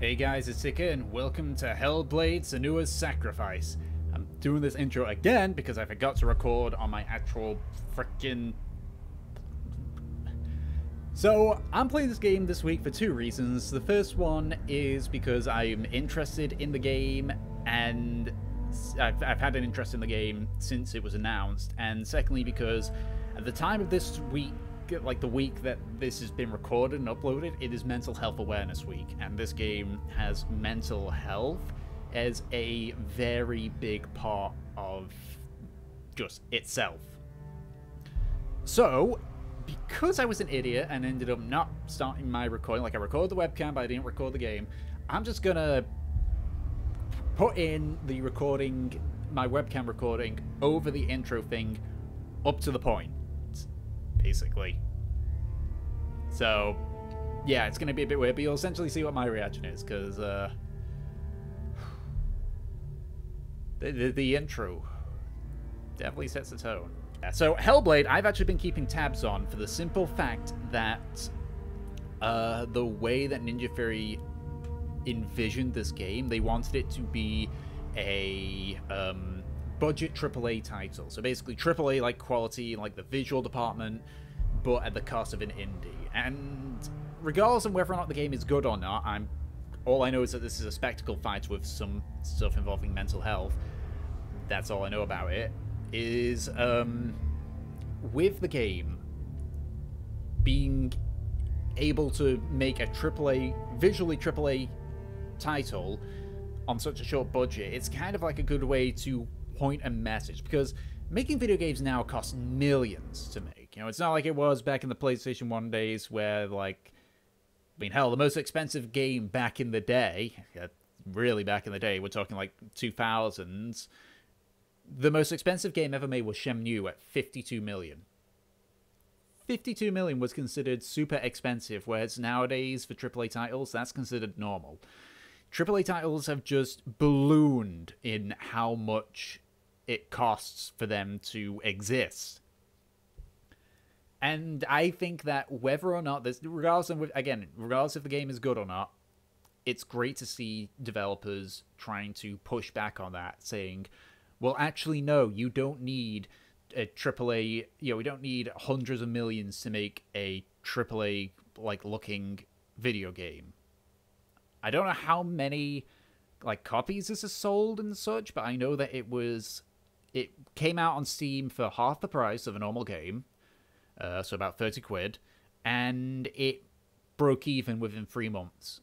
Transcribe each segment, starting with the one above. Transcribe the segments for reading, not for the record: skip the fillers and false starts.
Hey guys, it's Sika and welcome to Hellblade Senua's Sacrifice. I'm doing this intro again because I forgot to record on my actual frickin'... So, I'm playing this game this week for two reasons. The first one is because I'm interested in the game and I've had an interest in the game since it was announced. And secondly because at the time of this week, like the week that this has been recorded and uploaded, it is Mental Health Awareness Week, and this game has mental health as a very big part of just itself. So, because I was an idiot and ended up not starting my recording, like I recorded the webcam but I didn't record the game, I'm just gonna put in the recording, my webcam recording, over the intro thing up to the point. Basically. So, yeah, it's going to be a bit weird, but you'll essentially see what my reaction is, because the intro definitely sets the tone. Yeah, so, Hellblade, I've actually been keeping tabs on for the simple fact that the way that Ninja Theory envisioned this game, they wanted it to be a budget AAA title. So basically AAA like quality, like the visual department, but at the cost of an indie. And regardless of whether or not the game is good or not, all I know is that this is a spectacle fight with some stuff involving mental health. That's all I know about it. Is with the game being able to make a visually AAA title on such a short budget, it's kind of like a good way to point a message, because making video games now costs millions to make. You know, it's not like it was back in the PlayStation 1 days where, like, I mean, hell, the most expensive game back in the day, really back in the day, we're talking like 2000s, the most expensive game ever made was Senua at 52 million. 52 million was considered super expensive, whereas nowadays for AAA titles, that's considered normal. AAA titles have just ballooned in how much it costs for them to exist. And I think that whether or not this, regardless if the game is good or not, it's great to see developers trying to push back on that, saying, well, actually, no, you don't need a AAA, we don't need hundreds of millions to make a AAA, like, looking video game. I don't know how many, like, copies this has sold and such, but I know that it came out on Steam for half the price of a normal game, so about 30 quid, and it broke even within 3 months.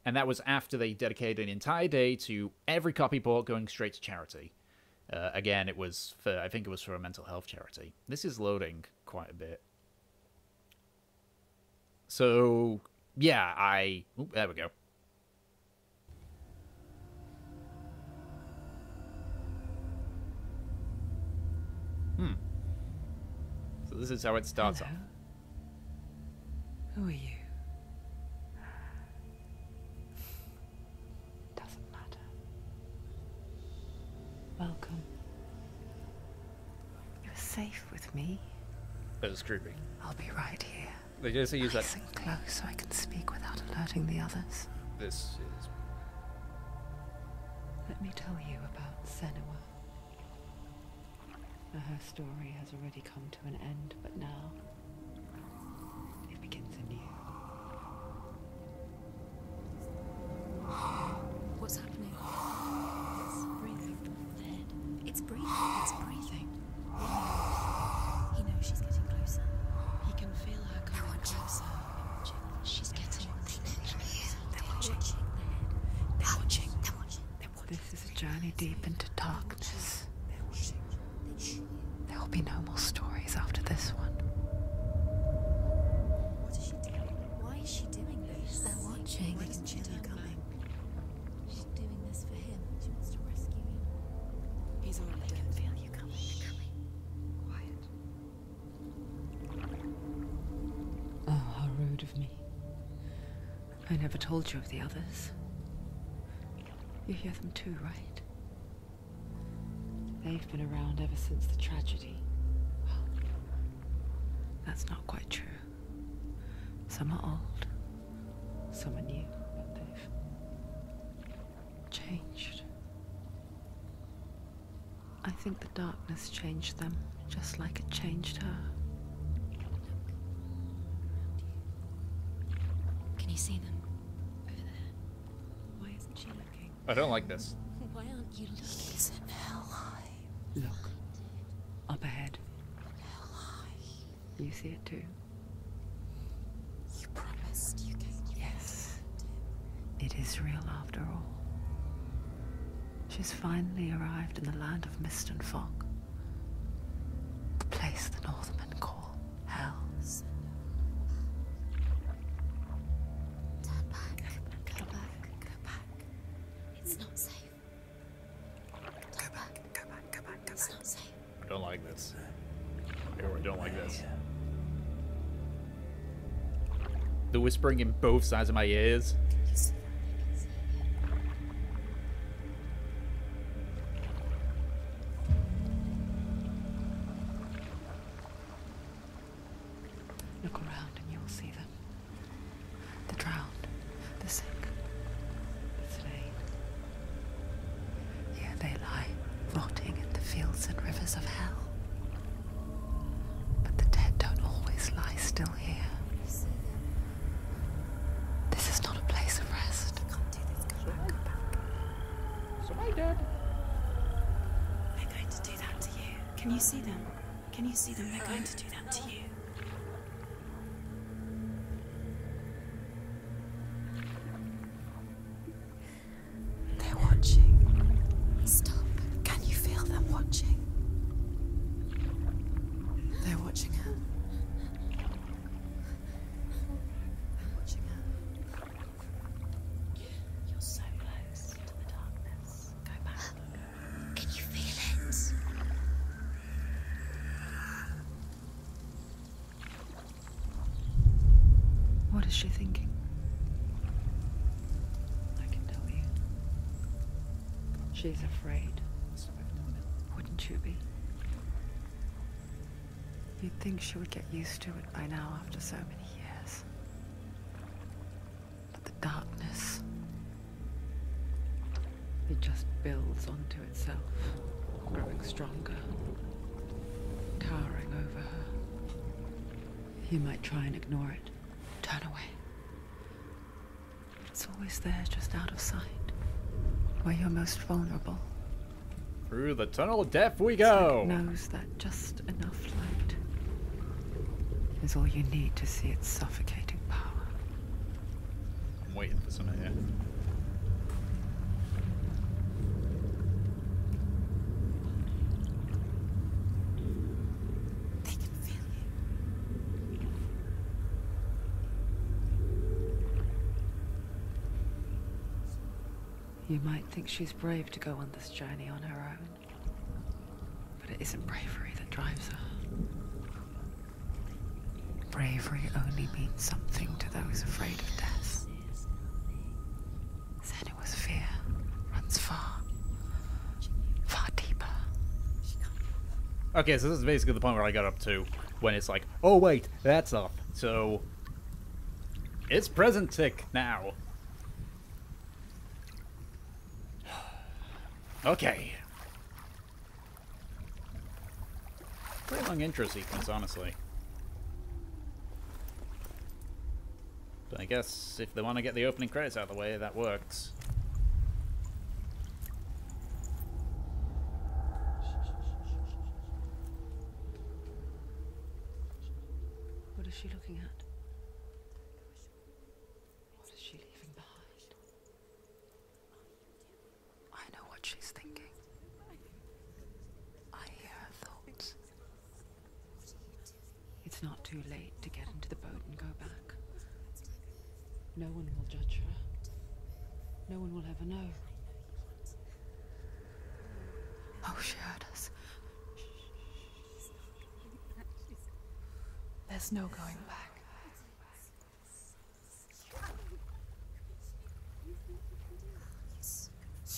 And that was after they dedicated an entire day to every copy bought going straight to charity. Again, I think it was for a mental health charity. This is loading quite a bit. So, yeah, there we go. So this is how it starts off. Who are you? Doesn't matter. Welcome. You're safe with me. That was creepy. I'll be right here. They just use that. Listen close so I can speak without alerting the others. This is. Let me tell you about Senua. Her story has already come to an end, but now it begins anew. What's happening? It's breathing. The head. It's breathing. It's breathing. He knows she's getting closer. He can feel her coming closer. She's getting closer. They're watching. They're watching. They're watching. This is a journey deep into darkness. There will be no more stories after this one. What is she doing? Why is she doing this? They're watching. Why isn't she coming? She's doing this for him. She wants to rescue him. He's already dead. I can feel you coming. Quiet. Oh, how rude of me. I never told you of the others. You hear them too, right? They've been around ever since the tragedy. Well, that's not quite true. Some are old, some are new, but they've I think the darkness changed them, just like it changed her. Can you see them? Over there. Why isn't she looking? I don't like this. Why aren't you looking? He's in hell high. Look. Up ahead. Hell high. You see it too? You promised you gave me. Yes. It is real after all. She's finally arrived in the land of mist and fog. The place the Northmen call hell. Turn back. Go back. Go back. It's not safe. Go back. Go back. Go back. It's not safe. I don't like this. I don't like this. The whispering in both sides of my ears. Look around and you'll see them. The drowned, the sick, the slain. Here they lie, rotting in the fields and rivers of hell. But the dead don't always lie still here. This is not a place of rest. Can't do this. Go back, go back. So am I dead? They're going to do that to you. Can you see them? Can you see them? They're going to do that to you. They're watching. Stop. Can you feel them watching? They're watching her. They're watching her. You're so close to the darkness. Go back. Can you feel it? What is she thinking? I can tell you. She's afraid. Wouldn't you be? You'd think she would get used to it by now after so many years. But the darkness, it just builds onto itself, growing stronger, towering over her. You might try and ignore it, turn away. It's always there, just out of sight, where you're most vulnerable. Through the tunnel of death we go! It knows that just enough light is all you need to see its suffocating power. I'm waiting for some here. They can feel you. You might think she's brave to go on this journey on her own, but it isn't bravery that drives her. Bravery only means something to those afraid of death. Senua's fear runs far, far deeper. Okay, so this is basically the point where I got up to, when it's like, oh wait, that's off. So, it's present tick now. Okay. Pretty long intro sequence, honestly. But I guess if they want to get the opening credits out of the way, that works. What is she looking at? What is she leaving behind? I know what she's thinking. I hear her thoughts. It's not too late to get into the boat and go back. No one will judge her. No one will ever know. Oh, she heard us. There's no going back.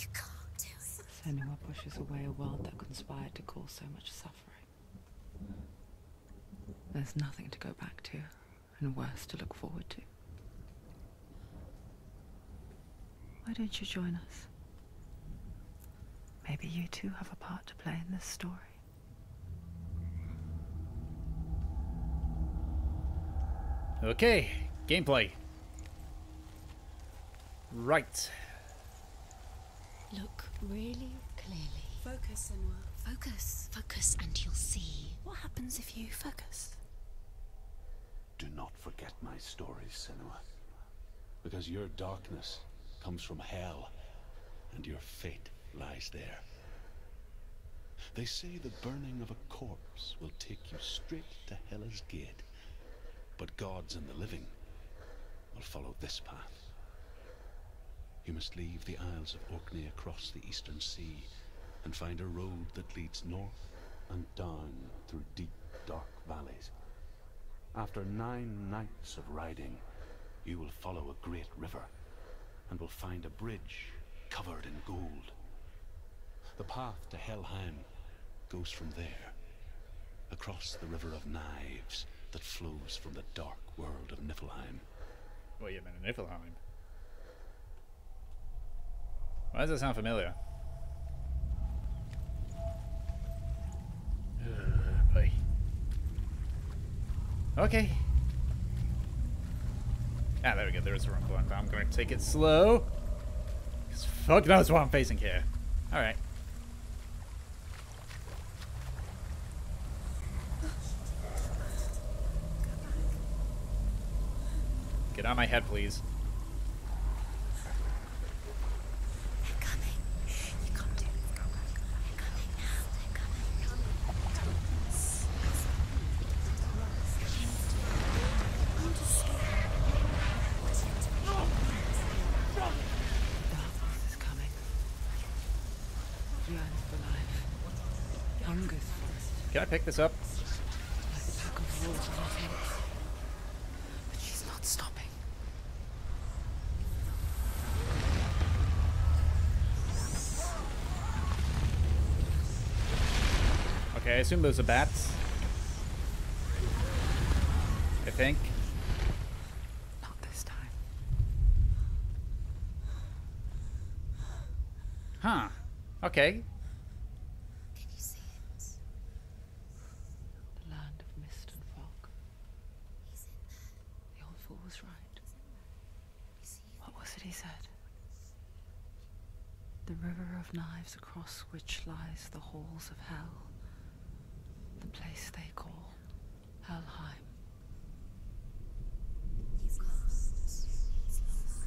You can't do it. Senua pushes away a world that conspired to cause so much suffering. There's nothing to go back to, and worse to look forward to. Why don't you join us? Maybe you too have a part to play in this story. Okay, gameplay. Right. Look really clearly. Focus, Senua. Focus. Focus and you'll see. What happens if you focus? Do not forget my stories, Senua. Because your darkness comes from hell, and your fate lies there. They say the burning of a corpse will take you straight to Hela's gate, but gods and the living will follow this path. You must leave the Isles of Orkney across the eastern sea and find a road that leads north and down through deep, dark valleys. After 9 nights of riding, you will follow a great river and will find a bridge covered in gold. The path to Helheim goes from there, across the River of Knives that flows from the dark world of Niflheim. Wait a minute, Niflheim. Why does that sound familiar? Boy. Okay. Ah, there we go. There is the wrong one. I'm going to take it slow. Because fuck knows what I'm facing here. Alright. Get out of my head, please. They're coming. You can't do it. Go back. They're coming now. They're coming. I'm just scared. Darkness is coming. Yearns for life. Hungers for it. Can I pick this up? Like a pack of wolves on her head. But she's not stopping. Okay, I assume those are bats. I think. Not this time. Huh. Okay. Can you see it? The land of mist and fog. He's in there. The old fool was right. You see it? What was it he said? The river of knives across which lies the halls of hell. The place they call Helheim. He's lost. He's lost.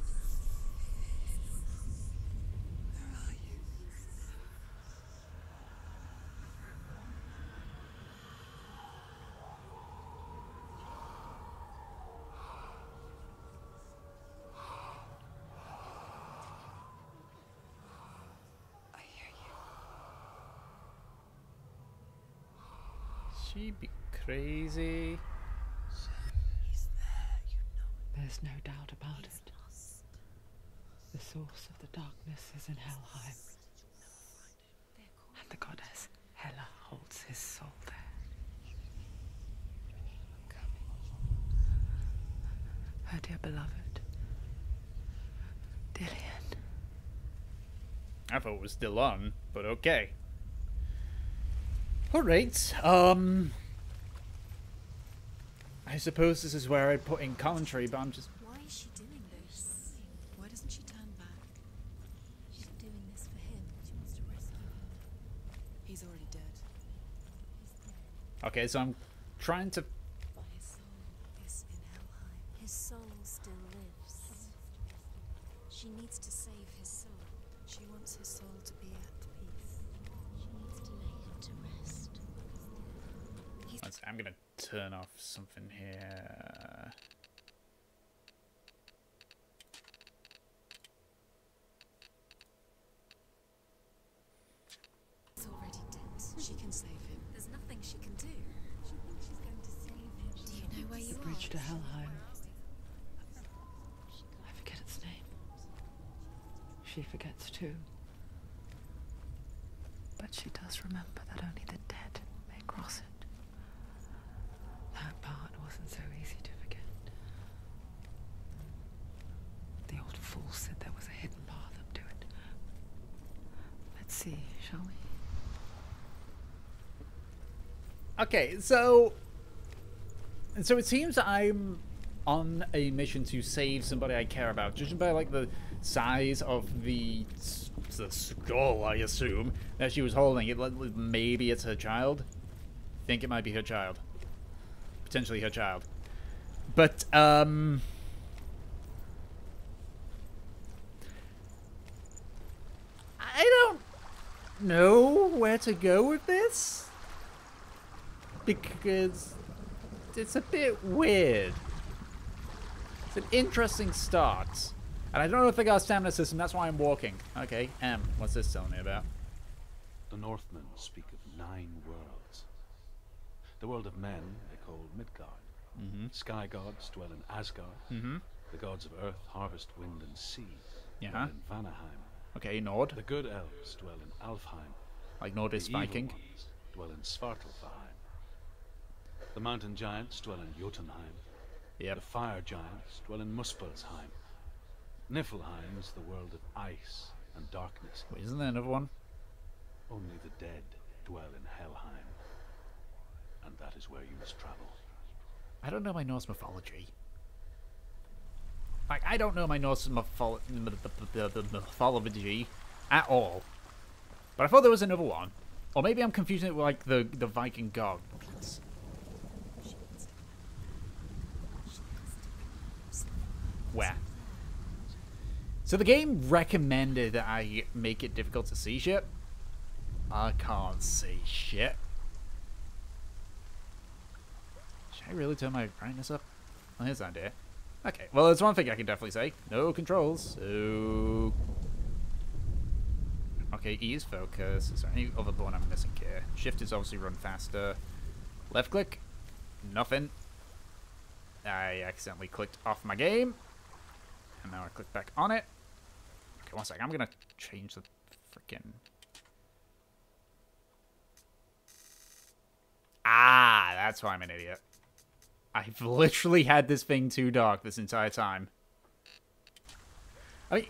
Where are you? I hear you. She be crazy. He's there, you know it. There's no doubt about He's it. lost. The source of the darkness is in Helheim, They're calling. and the goddess Hela holds his soul there. Her dear beloved, Dillian. I thought it was still on, but okay. Alright, I suppose this is where I'd put in commentary, but I'm just... Why is she doing this? Why doesn't she turn back? She's doing this for him. She wants to rescue him. He's already dead. Okay, so I'm trying to... His soul is in Helheim. His soul still lives. She needs to save his soul. She wants his soul to be at peace. She needs to lay him to rest. He's One sec, I'm gonna turn off something here. already dead. She can save him. There's nothing she can do. She thinks she's going to save him. Do you know where you The are? bridge to Helheim. I forget its name. She forgets too. But she does remember that only the dead may cross it. That part wasn't so easy to forget. The old fool said there was a hidden path up to it. Let's see, shall shall we? Okay, so it seems that I'm on a mission to save somebody I care about, judging by like the size of the skull, I assume, that she was holding. Maybe it's her child. I think it might be her child. Potentially her child. But I don't know where to go with this, because it's a bit weird. It's an interesting start. And I don't know if they got a stamina system, that's why I'm walking. Okay, what's this telling me about? The Northmen speak of 9 worlds. The world of men they call Midgard. Sky gods dwell in Asgard. The gods of earth, harvest, wind, and sea dwell in Vanaheim. Okay, Nord. The good elves dwell in Alfheim. Like Nord is The evil Viking. ones dwell in Svartalfheim. The mountain giants dwell in Jotunheim. Yep. The fire giants dwell in Muspelheim. Niflheim is the world of ice and darkness. Wait, isn't there another one? Only the dead dwell in Helheim. And that is where you must travel. I don't know my Norse mythology. Like, I don't know my Norse mythology at all. But I thought there was another one. Or maybe I'm confusing it with, like, the Viking gods. Where? So the game recommended that I make it difficult to see shit. I can't see shit. Should I really turn my brightness up? Well, here's an idea. Okay, well, there's one thing I can definitely say. No controls. So... Okay, E is focus. Is there any other button I'm missing here? Shift is obviously run faster. Left click. Nothing. I accidentally clicked off my game. And now I click back on it. Okay, one sec. I'm gonna change the freaking... Ah, that's why I'm an idiot. I've literally had this thing too dark this entire time. I mean...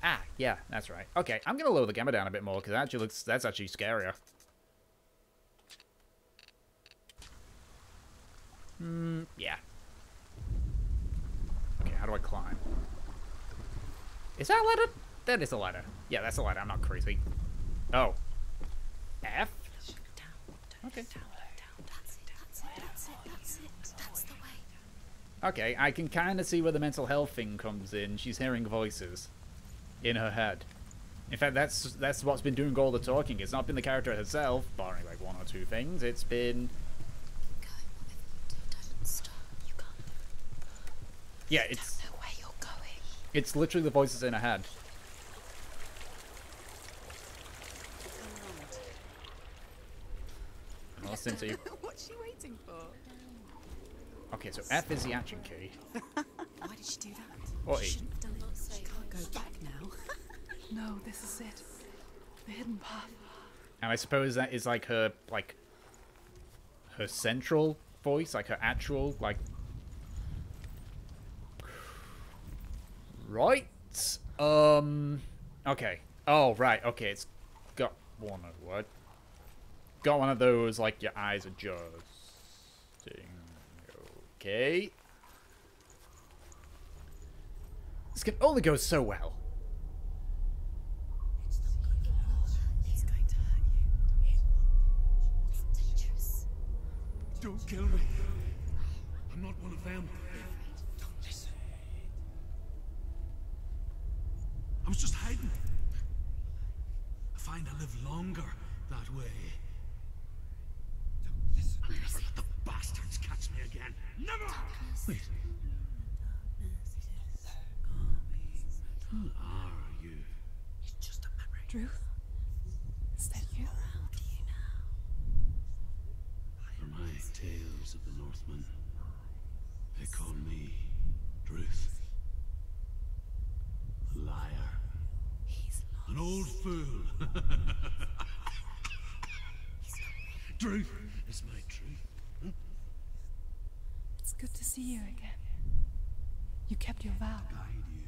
Ah, yeah, that's right. Okay, I'm gonna lower the gamma down a bit more, because that's actually scarier. Yeah. Okay, how do I climb? Is that a ladder? That is a ladder. Yeah, that's a ladder. I'm not crazy. Oh. F? Okay. That's the way. Okay, I can kind of see where the mental health thing comes in. She's hearing voices in her head. In fact, that's what's been doing all the talking. It's not been the character herself, barring like 1 or 2 things. It's been... Yeah, it's... Don't know where you're going. It's literally the voices in her head. I'm listening to you. What's she waiting for? Okay, so F is the action key. Why did she do that? Or E. She can't go back now. No, this is it. The hidden path. And I suppose that is like her central voice, like her actual, like... Right? Okay. Oh, right, okay, it's got one of what? Got one of those, like, your eyes adjusting. Okay. This can only go so well. He's going to hurt you. It's dangerous. Don't kill me. I'm not one of them. Don't listen. I was just hiding. I find I live longer that way. Don't listen. I'll never let the bastards catch me again. Never! Wait. Who are you? It's just a memory. Druth? Is that you? Around you now. For my tales of the Northmen, they call me Druth. A liar. He's An old fool. Truth is my truth. It's good to see you again. You kept your vow. Guide you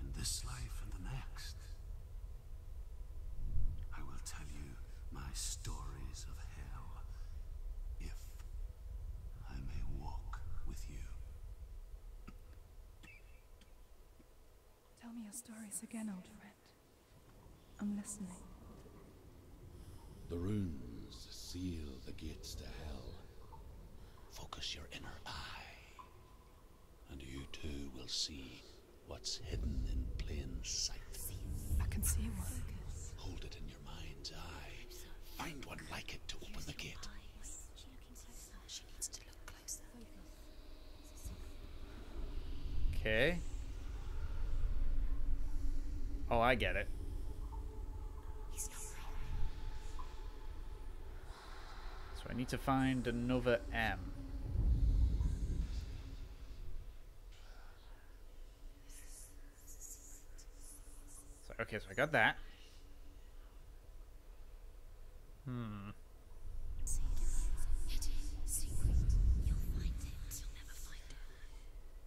in this life and the next. stories of hell, if I may walk with you. Tell me your stories again, old friend. I'm listening. The runes seal the gates to hell. Focus your inner eye, and you too will see what's hidden in plain sight. I can see what. Hold it in your mind's eye. Find one like it to open the gate. She needs to look closer. Okay. Oh, I get it. He's not right. So I need to find another M. So, okay, so I got that. Secret. You'll find it. You'll never find it.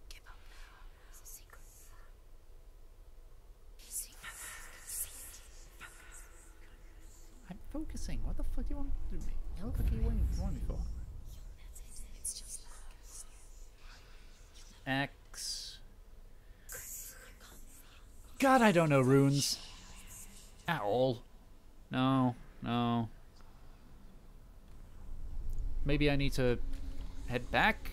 Give up now. It's a secret. I'm focusing. What the fuck do you want to do me? You look like you want me for. It's just X. God, I don't know runes. At all. No, no. Maybe I need to head back?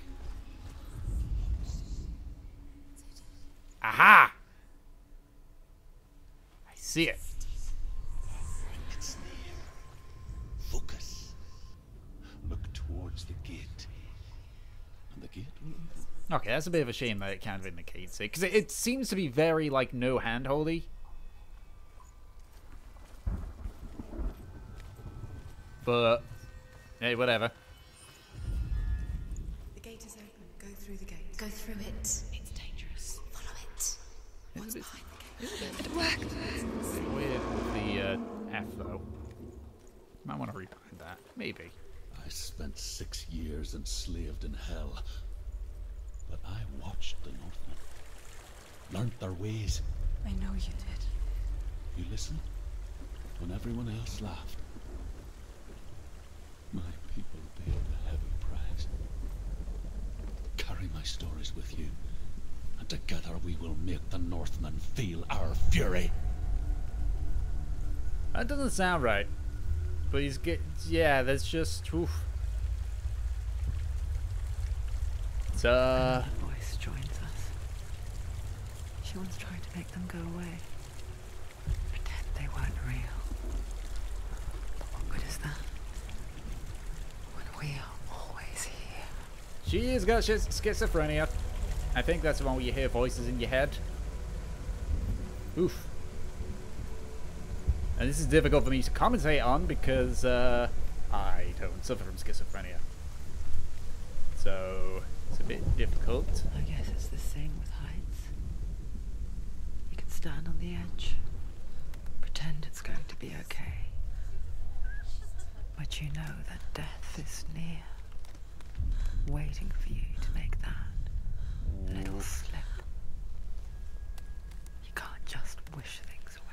Aha! I see it. It's near. Focus. Look towards the gate. And the gate will open. Okay, that's a bit of a shame that it kind of indicates it. Because it seems to be very, like, no hand-holdy. But, hey, whatever. The gate is open. Go through the gate. go through it. It's dangerous. Follow it. What's bit- behind the gate? It worked. It's a bit weird with the F, though. Might want to rebind that. Maybe. I spent 6 years enslaved in hell. But I watched the Northmen. Learned their ways. I know you did. You listened when everyone else laughed. My people paid a heavy price. Carry my stories with you, and together we will make the Northmen feel our fury. That doesn't sound right. But he's get yeah, that's just oof. It's Another voice joins us. She once tried to make them go away. Pretend they weren't real. But what good is that? When we are always here. she's got schizophrenia. I think that's the one where you hear voices in your head. Oof. And this is difficult for me to commentate on because I don't suffer from schizophrenia. So it's a bit difficult. I guess it's the same with heights. You can stand on the edge, pretend it's going to be okay. But you know that death is near, waiting for you to make that little slip. You can't just wish things away.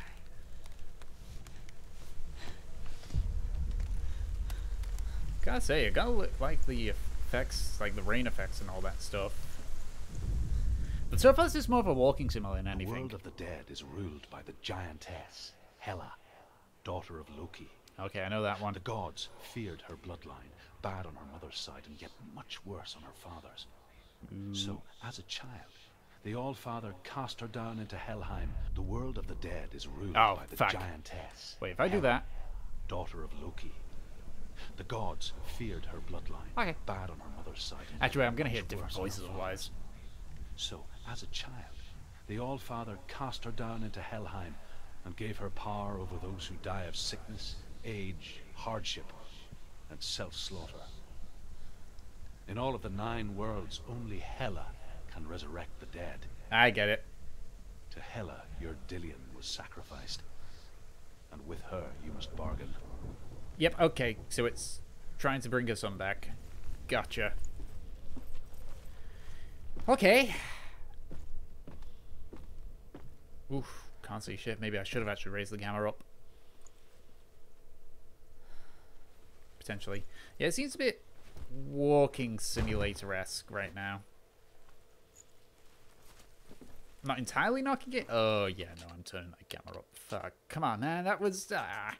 Gotta say, it gotta look like the effects, like the rain effects and all that stuff. But so far, this is more of a walking simulator than The anything. world of the dead is ruled by the giantess, Hela, daughter of Loki. Okay, I know that one. The gods feared her bloodline, bad on her mother's side and yet much worse on her father's. So, as a child, the All-Father cast her down into Helheim. The world of the dead is ruled Oh, by the fuck. giantess. Wait, if I do Hela, that... daughter of Loki. The gods feared her bloodline, Okay. bad on her mother's side. and Actually, yet I'm gonna much hear different worse on her voices father's. otherwise. So, as a child, the All-Father cast her down into Helheim and gave her power over those who die of sickness, age, hardship, and self-slaughter. In all of the 9 worlds, only Hela can resurrect the dead. I get it. To Hela, your Dillion was sacrificed, and with her you must bargain. Yep, okay, so it's trying to bring her son back. Gotcha. Okay. Oof, can't see shit. Maybe I should have actually raised the camera up. potentially. Yeah, it seems a bit walking simulator-esque right now. Not entirely knocking it. Oh, yeah, no, I'm turning that camera up. Fuck. Come on, man. That was... That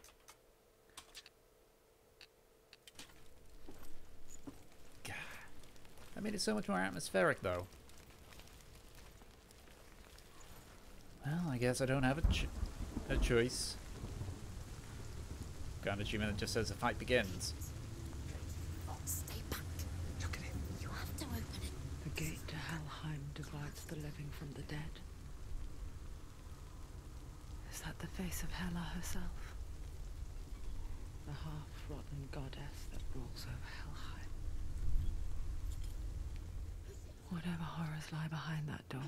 made it so much more atmospheric, though. Well, I guess I don't have a choice. Got an achievement that just says the fight begins. Stay back. Look at it. You have to open it. The gate to Helheim divides the living from the dead. Is that the face of Hela herself? The half-rotten goddess that rules over Helheim. Whatever horrors lie behind that door,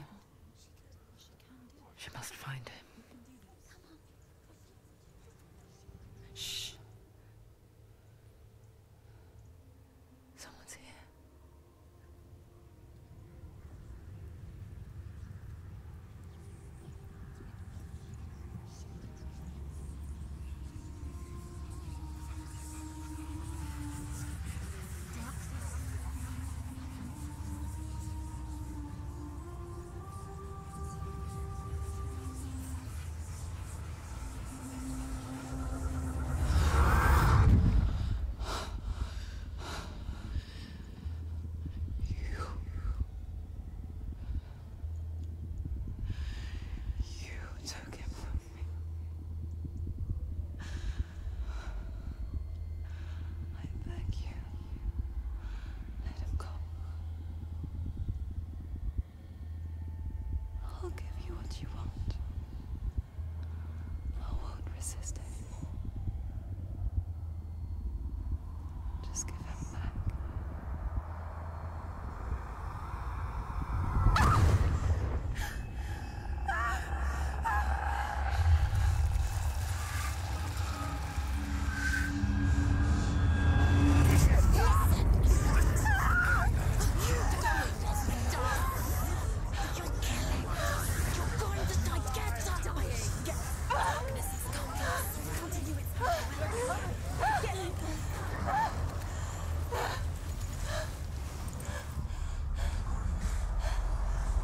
she must find him. Shh. Someone's here. You want. I won't resist anymore. Just give him back.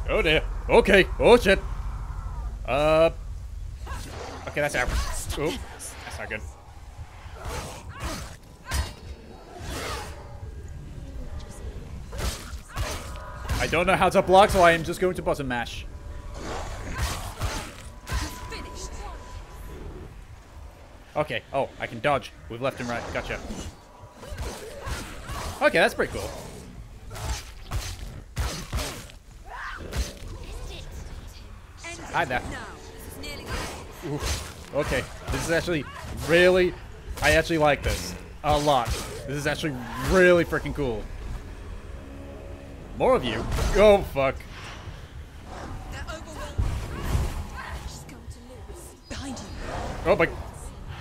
Oh dear. Okay. Oh shit. Okay, that's out. Oh, that's not good. I don't know how to block, so I am just going to button mash. Okay. Oh, I can dodge with left and right. Gotcha. Okay, that's pretty cool. Hi there. Oof. Okay, this is actually really... I actually like this a lot. This is actually really freaking cool. More of you? Oh, fuck. Oh, my...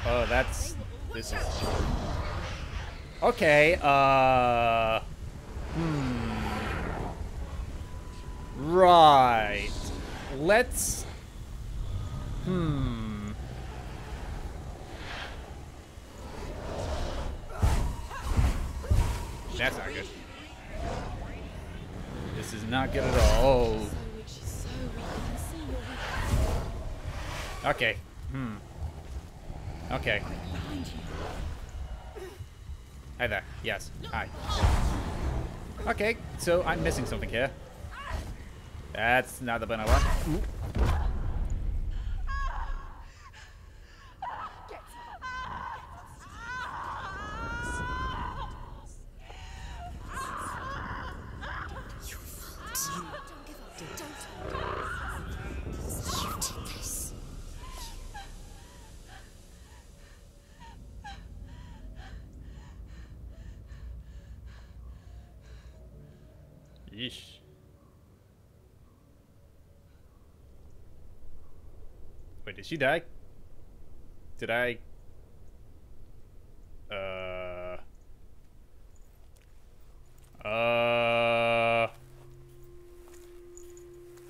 Oh, that's... This is... Okay, Right. Let's... That's not good. This is not good at all. Okay. Okay. Hi there. Yes. Hi. Okay, so I'm missing something here. That's not the button I want. Yeesh. Wait, did she die? Did I... A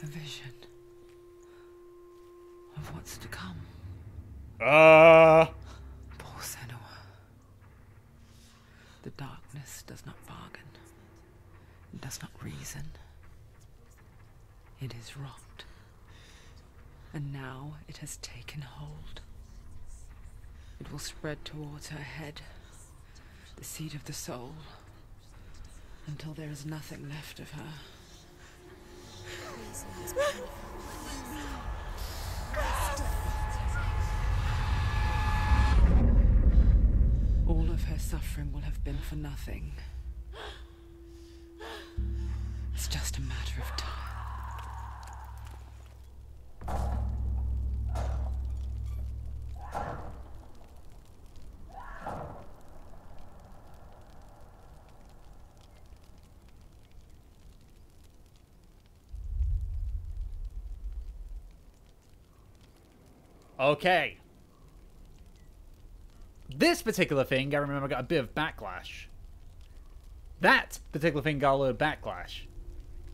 vision of what's to come. Poor Senua. ghost does not bargain, it does not reason. It is rot. And now it has taken hold. It will spread towards her head, the seat of the soul, until there is nothing left of her. All of her suffering will have been for nothing. It's just a matter of time. Okay. This particular thing, I remember, got a bit of backlash. That particular thing got a little backlash.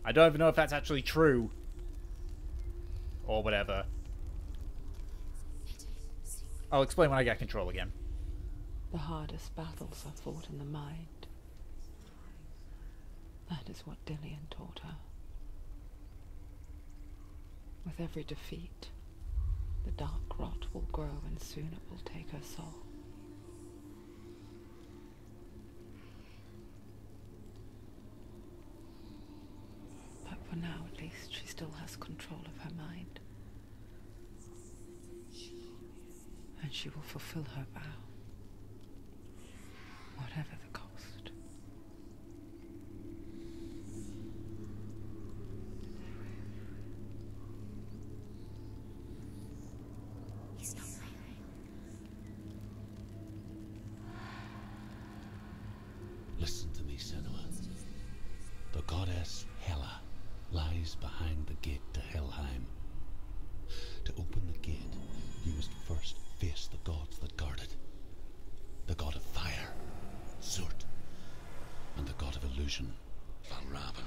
I don't even know if that's actually true. Or whatever. I'll explain when I get control again. The hardest battles are fought in the mind. That is what Dillian taught her. With every defeat, the dark rot will grow and soon it will take her soul. But for now, at least, she still has control of her mind. And she will fulfill her vow, whatever the cost. He's not right. Listen to me, Senua. The goddess Hela lies behind the gate to Helheim. To open the gate, you must first face the gods that guard it. The god of fire, Zurt, and the god of illusion, Valravan.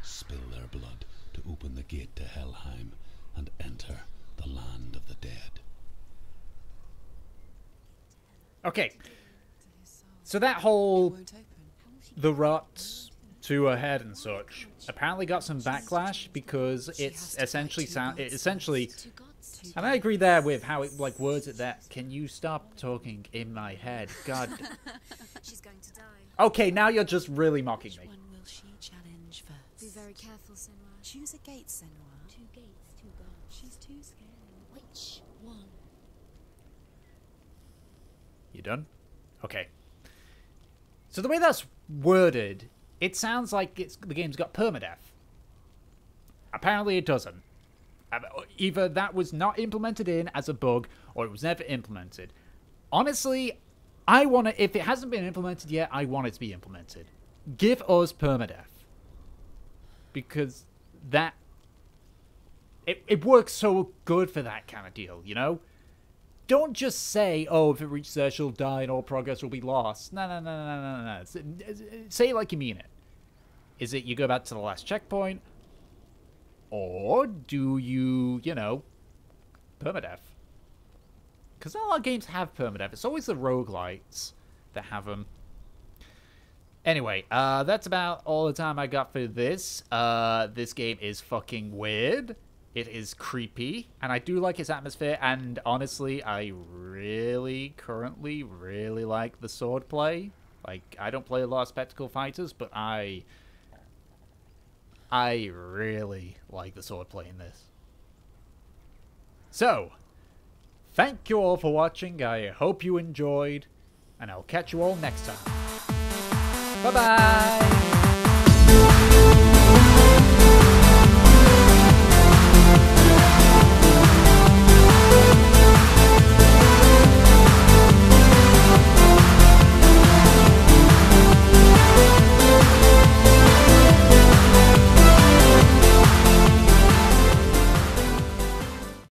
Spill their blood to open the gate to Helheim and enter the land of the dead. Okay. So that whole the rot to her head and such apparently got some backlash because it's essentially and I agree there with how it like words it that. Can you stop talking in my head? God. She's going to die. Okay, now you're just really mocking me. Which one will she challenge first? Be very careful, Senua. Choose a gate, Senua. 2 gates, 2 gods. She's too scared. Which one? You done? Okay. So the way that's worded, it sounds like the game's got permadeath. Apparently it doesn't. Either that was not implemented in as a bug, or it was never implemented. Honestly, I want it, if it hasn't been implemented yet, I want it to be implemented. Give us permadeath. Because that... It works so good for that kind of deal, you know? Don't just say, oh, if it reaches there, she'll die and all progress will be lost. No. Say it like you mean it. Is it you go back to the last checkpoint? Or do you, you know, permadeath? Because not a lot of games have permadeath. It's always the roguelites that have them. Anyway, that's about all the time I got for this. This game is fucking weird. It is creepy, and I do like its atmosphere, and honestly, I currently really like the swordplay. Like, I don't play a lot of spectacle fighters, but I really like the swordplay in this. So, thank you all for watching, I hope you enjoyed, and I'll catch you all next time. Bye-bye!